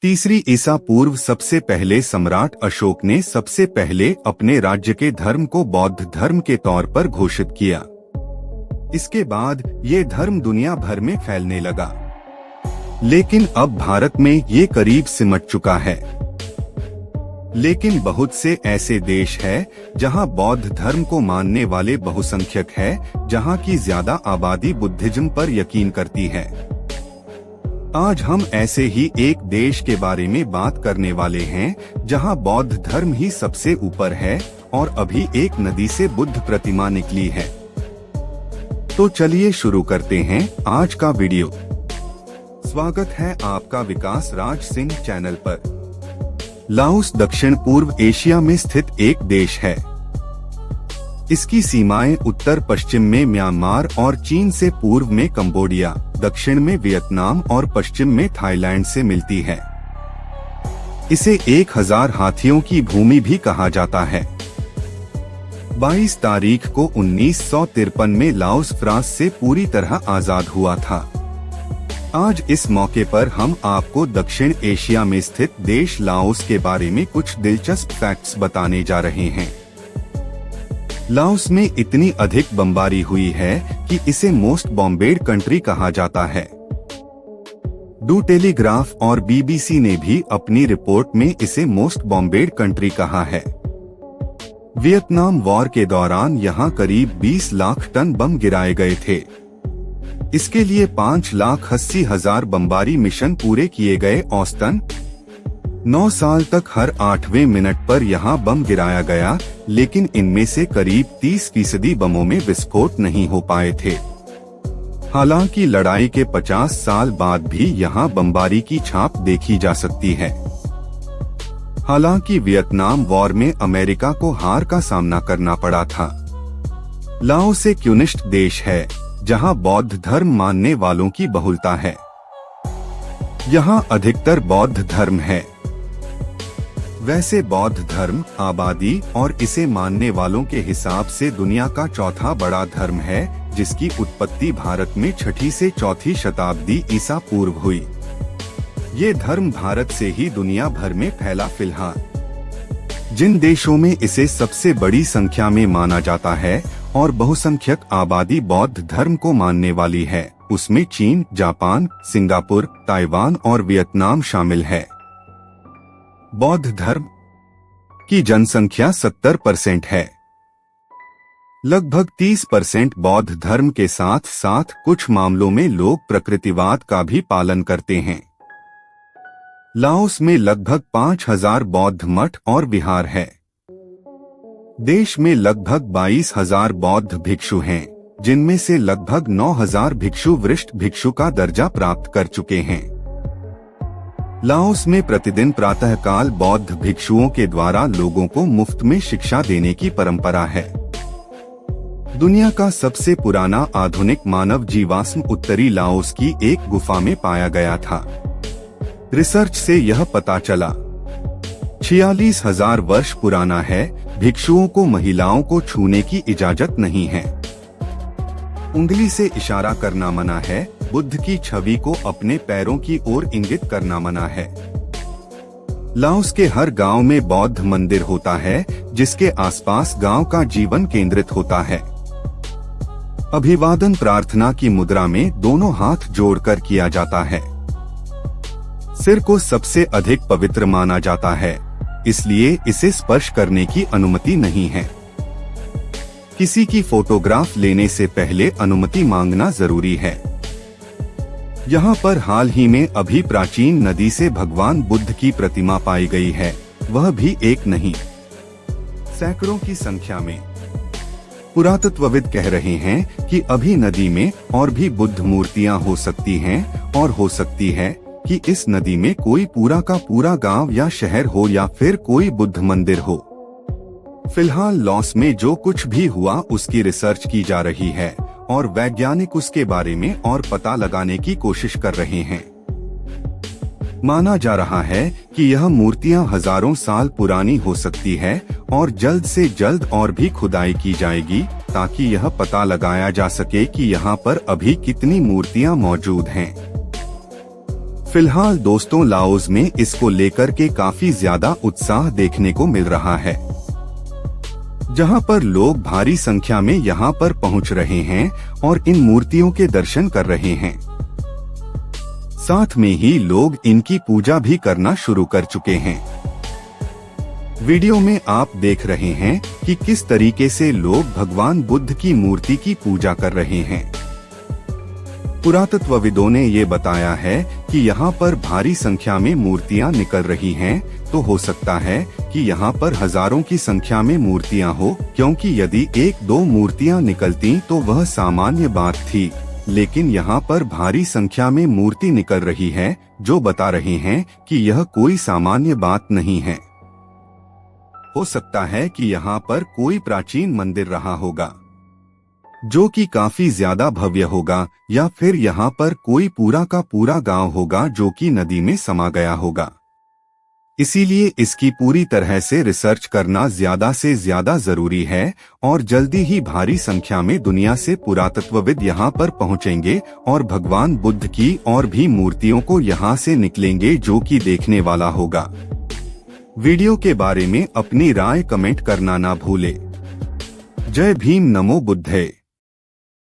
तीसरी ईसा पूर्व सबसे पहले सम्राट अशोक ने सबसे पहले अपने राज्य के धर्म को बौद्ध धर्म के तौर पर घोषित किया। इसके बाद ये धर्म दुनिया भर में फैलने लगा, लेकिन अब भारत में ये करीब सिमट चुका है। लेकिन बहुत से ऐसे देश हैं जहां बौद्ध धर्म को मानने वाले बहुसंख्यक हैं, जहां की ज्यादा आबादी बुद्धिज्म पर यकीन करती है। आज हम ऐसे ही एक देश के बारे में बात करने वाले हैं जहां बौद्ध धर्म ही सबसे ऊपर है और अभी एक नदी से बुद्ध प्रतिमा निकली है। तो चलिए शुरू करते हैं आज का वीडियो। स्वागत है आपका विकास राज सिंह चैनल पर। लाओस दक्षिण पूर्व एशिया में स्थित एक देश है। इसकी सीमाएं उत्तर पश्चिम में म्यांमार और चीन से पूर्व में कंबोडिया, दक्षिण में वियतनाम और पश्चिम में थाईलैंड से मिलती है। इसे 1000 हाथियों की भूमि भी कहा जाता है। 22 तारीख को 1953 में लाओस फ्रांस से पूरी तरह आजाद हुआ था। आज इस मौके पर हम आपको दक्षिण एशिया में स्थित देश लाओस के बारे में कुछ दिलचस्प फैक्ट्स बताने जा रहे हैं। लाओस में इतनी अधिक बमबारी हुई है कि इसे मोस्ट बॉम्बेड कंट्री कहा जाता है। डू टेलीग्राफ और बीबीसी ने भी अपनी रिपोर्ट में इसे मोस्ट बॉम्बेड कंट्री कहा है। वियतनाम वॉर के दौरान यहां करीब 20 लाख टन बम गिराए गए थे। इसके लिए 5,80,000 बमबारी मिशन पूरे किए गए। औसतन 9 साल तक हर 8वें मिनट पर यहां बम गिराया गया, लेकिन इनमें से करीब 30% बमों में विस्फोट नहीं हो पाए थे। हालांकि लड़ाई के 50 साल बाद भी यहां बमबारी की छाप देखी जा सकती है। हालांकि वियतनाम वॉर में अमेरिका को हार का सामना करना पड़ा था। लाओस एक कम्युनिस्ट देश है जहां बौद्ध धर्म मानने वालों की बहुलता है। यहां अधिकतर बौद्ध धर्म है। वैसे बौद्ध धर्म आबादी और इसे मानने वालों के हिसाब से दुनिया का चौथा बड़ा धर्म है, जिसकी उत्पत्ति भारत में 6ठी से 4ठी शताब्दी ईसा पूर्व हुई। ये धर्म भारत से ही दुनिया भर में फैला। फिलहाल जिन देशों में इसे सबसे बड़ी संख्या में माना जाता है और बहुसंख्यक आबादी बौद्ध धर्म को मानने वाली है, उसमें चीन, जापान, सिंगापुर, ताइवान और वियतनाम शामिल है। बौद्ध धर्म की जनसंख्या 70% है। लगभग 30% बौद्ध धर्म के साथ साथ कुछ मामलों में लोग प्रकृतिवाद का भी पालन करते हैं। लाओस में लगभग 5000 बौद्ध मठ और विहार है। देश में लगभग 22,000 बौद्ध भिक्षु हैं, जिनमें से लगभग 9,000 भिक्षु वरिष्ठ भिक्षु का दर्जा प्राप्त कर चुके हैं। लाओस में प्रतिदिन प्रातःकाल बौद्ध भिक्षुओं के द्वारा लोगों को मुफ्त में शिक्षा देने की परंपरा है। दुनिया का सबसे पुराना आधुनिक मानव जीवाश्म उत्तरी लाओस की एक गुफा में पाया गया था। रिसर्च से यह पता चला 46,000 वर्ष पुराना है। भिक्षुओं को महिलाओं को छूने की इजाजत नहीं है। उंगली से इशारा करना मना है। बुद्ध की छवि को अपने पैरों की ओर इंगित करना मना है। लाओस के हर गांव में बौद्ध मंदिर होता है, जिसके आसपास गांव का जीवन केंद्रित होता है। अभिवादन प्रार्थना की मुद्रा में दोनों हाथ जोड़कर किया जाता है। सिर को सबसे अधिक पवित्र माना जाता है, इसलिए इसे स्पर्श करने की अनुमति नहीं है। किसी की फोटोग्राफ लेने से पहले अनुमति मांगना जरूरी है। यहाँ पर हाल ही में अभी प्राचीन नदी से भगवान बुद्ध की प्रतिमा पाई गई है, वह भी एक नहीं, सैकड़ों की संख्या में। पुरातत्वविद कह रहे हैं कि अभी नदी में और भी बुद्ध मूर्तियां हो सकती हैं, और हो सकती है कि इस नदी में कोई पूरा का पूरा गांव या शहर हो, या फिर कोई बुद्ध मंदिर हो। फिलहाल लाओस में जो कुछ भी हुआ उसकी रिसर्च की जा रही है और वैज्ञानिक उसके बारे में और पता लगाने की कोशिश कर रहे हैं। माना जा रहा है कि यह मूर्तियां हजारों साल पुरानी हो सकती है और जल्द से जल्द और भी खुदाई की जाएगी, ताकि यह पता लगाया जा सके कि यहाँ पर अभी कितनी मूर्तियां मौजूद हैं। फिलहाल दोस्तों लाओस में इसको लेकर के काफी ज्यादा उत्साह देखने को मिल रहा है, जहां पर लोग भारी संख्या में यहां पर पहुंच रहे हैं और इन मूर्तियों के दर्शन कर रहे हैं। साथ में ही लोग इनकी पूजा भी करना शुरू कर चुके हैं। वीडियो में आप देख रहे हैं कि किस तरीके से लोग भगवान बुद्ध की मूर्ति की पूजा कर रहे हैं। पुरातत्वविदों ने ये बताया है कि यहाँ पर भारी संख्या में मूर्तियाँ निकल रही हैं, तो हो सकता है कि यहाँ पर हजारों की संख्या में मूर्तियाँ हो, क्योंकि यदि एक दो मूर्तियाँ निकलती तो वह सामान्य बात थी, लेकिन यहाँ पर भारी संख्या में मूर्ति निकल रही है, जो बता रहे हैं कि यह कोई सामान्य बात नहीं है। हो सकता है कि यहाँ पर कोई प्राचीन मंदिर रहा होगा, जो कि काफी ज्यादा भव्य होगा, या फिर यहाँ पर कोई पूरा का पूरा गांव होगा जो कि नदी में समा गया होगा। इसीलिए इसकी पूरी तरह से रिसर्च करना ज्यादा से ज्यादा जरूरी है और जल्दी ही भारी संख्या में दुनिया से पुरातत्वविद यहाँ पर पहुँचेंगे और भगवान बुद्ध की और भी मूर्तियों को यहाँ से निकलेंगे, जो कि देखने वाला होगा। वीडियो के बारे में अपनी राय कमेंट करना ना भूले। जय भीम, नमो बुद्धाय।